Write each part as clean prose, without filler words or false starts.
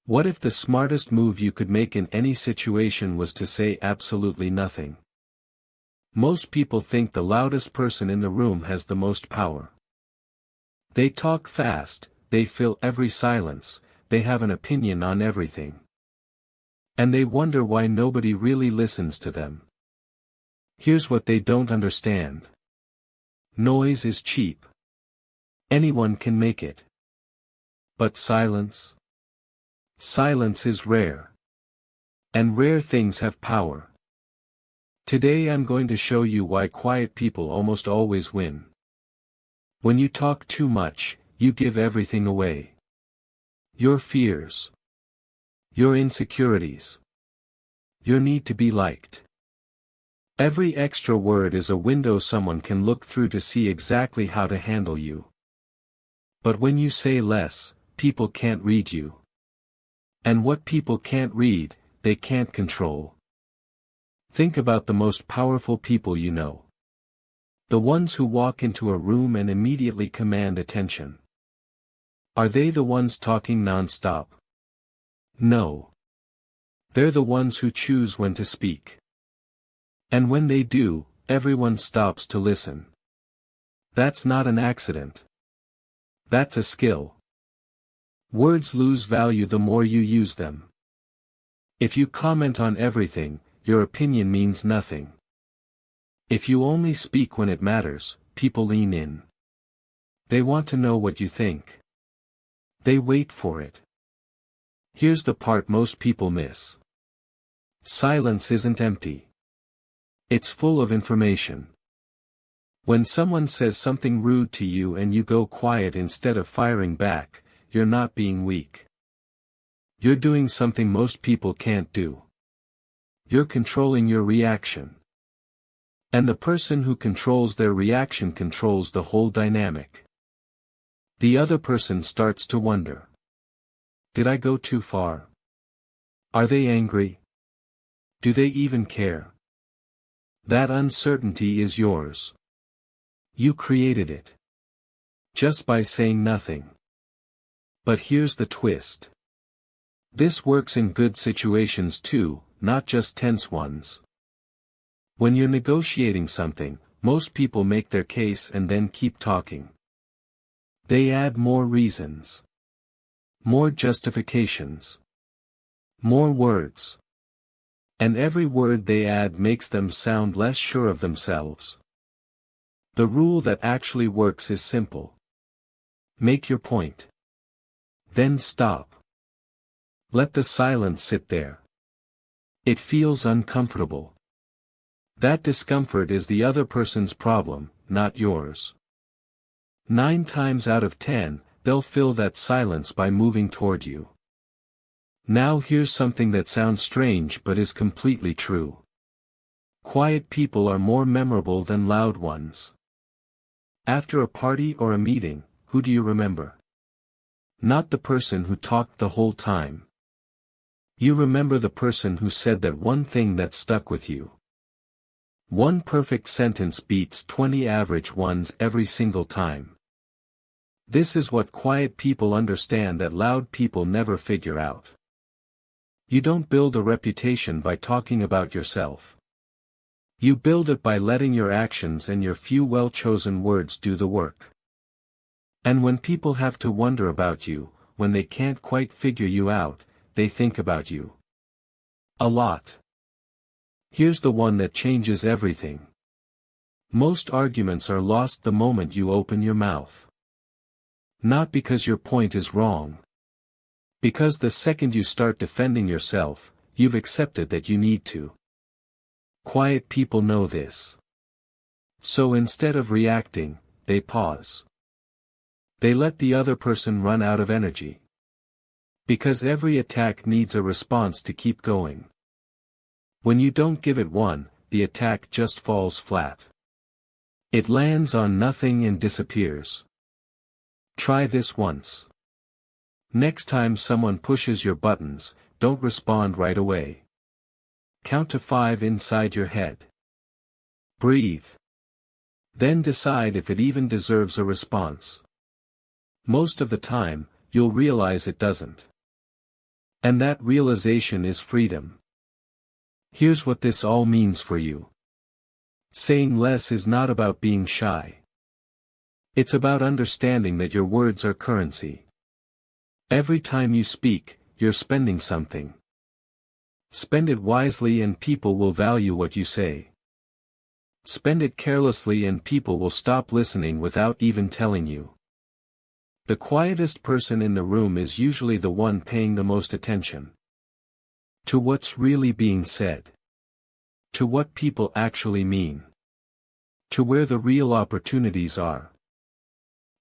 What if the smartest move you could make in any situation was to say absolutely nothing? Most people think the loudest person in the room has the most power. They talk fast, they fill every silence, they have an opinion on everything. And they wonder why nobody really listens to them. Here's what they don't understand. Noise is cheap. Anyone can make it. But silence? Silence is rare. And rare things have power. Today I'm going to show you why quiet people almost always win. When you talk too much, you give everything away. Your fears. Your insecurities. Your need to be liked. Every extra word is a window someone can look through to see exactly how to handle you. But when you say less, people can't read you. And what people can't read, they can't control. Think about the most powerful people you know. The ones who walk into a room and immediately command attention. Are they the ones talking non-stop? No. They're the ones who choose when to speak. And when they do, everyone stops to listen. That's not an accident. That's a skill. Words lose value the more you use them. If you comment on everything, your opinion means nothing. If you only speak when it matters, people lean in. They want to know what you think. They wait for it. Here's the part most people miss. Silence isn't empty. It's full of information. When someone says something rude to you and you go quiet instead of firing back, you're not being weak. You're doing something most people can't do. You're controlling your reaction. And the person who controls their reaction controls the whole dynamic. The other person starts to wonder. Did I go too far? Are they angry? Do they even care? That uncertainty is yours. You created it. Just by saying nothing. But here's the twist. This works in good situations too, not just tense ones. When you're negotiating something, most people make their case and then keep talking. They add more reasons. More justifications. More words. And every word they add makes them sound less sure of themselves. The rule that actually works is simple. Make your point. Then stop. Let the silence sit there. It feels uncomfortable. That discomfort is the other person's problem, not yours. 9 times out of 10, they'll fill that silence by moving toward you. Now here's something that sounds strange but is completely true. Quiet people are more memorable than loud ones. After a party or a meeting, who do you remember? Not the person who talked the whole time. You remember the person who said that one thing that stuck with you. One perfect sentence beats 20 average ones every single time. This is what quiet people understand that loud people never figure out. You don't build a reputation by talking about yourself. You build it by letting your actions and your few well-chosen words do the work. And when people have to wonder about you, when they can't quite figure you out, they think about you. A lot. Here's the one that changes everything. Most arguments are lost the moment you open your mouth. Not because your point is wrong. Because the second you start defending yourself, you've accepted that you need to. Quiet people know this. So instead of reacting, they pause. They let the other person run out of energy. Because every attack needs a response to keep going. When you don't give it one, the attack just falls flat. It lands on nothing and disappears. Try this once. Next time someone pushes your buttons, don't respond right away. Count to 5 inside your head. Breathe. Then decide if it even deserves a response. Most of the time, you'll realize it doesn't. And that realization is freedom. Here's what this all means for you. Saying less is not about being shy. It's about understanding that your words are currency. Every time you speak, you're spending something. Spend it wisely and people will value what you say. Spend it carelessly and people will stop listening without even telling you. The quietest person in the room is usually the one paying the most attention to what's really being said, to what people actually mean, to where the real opportunities are.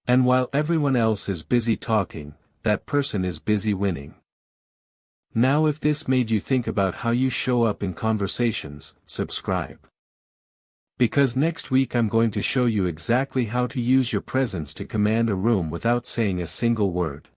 And while everyone else is busy talking, that person is busy winning. Now, if this made you think about how you show up in conversations, subscribe. Because next week I'm going to show you exactly how to use your presence to command a room without saying a single word.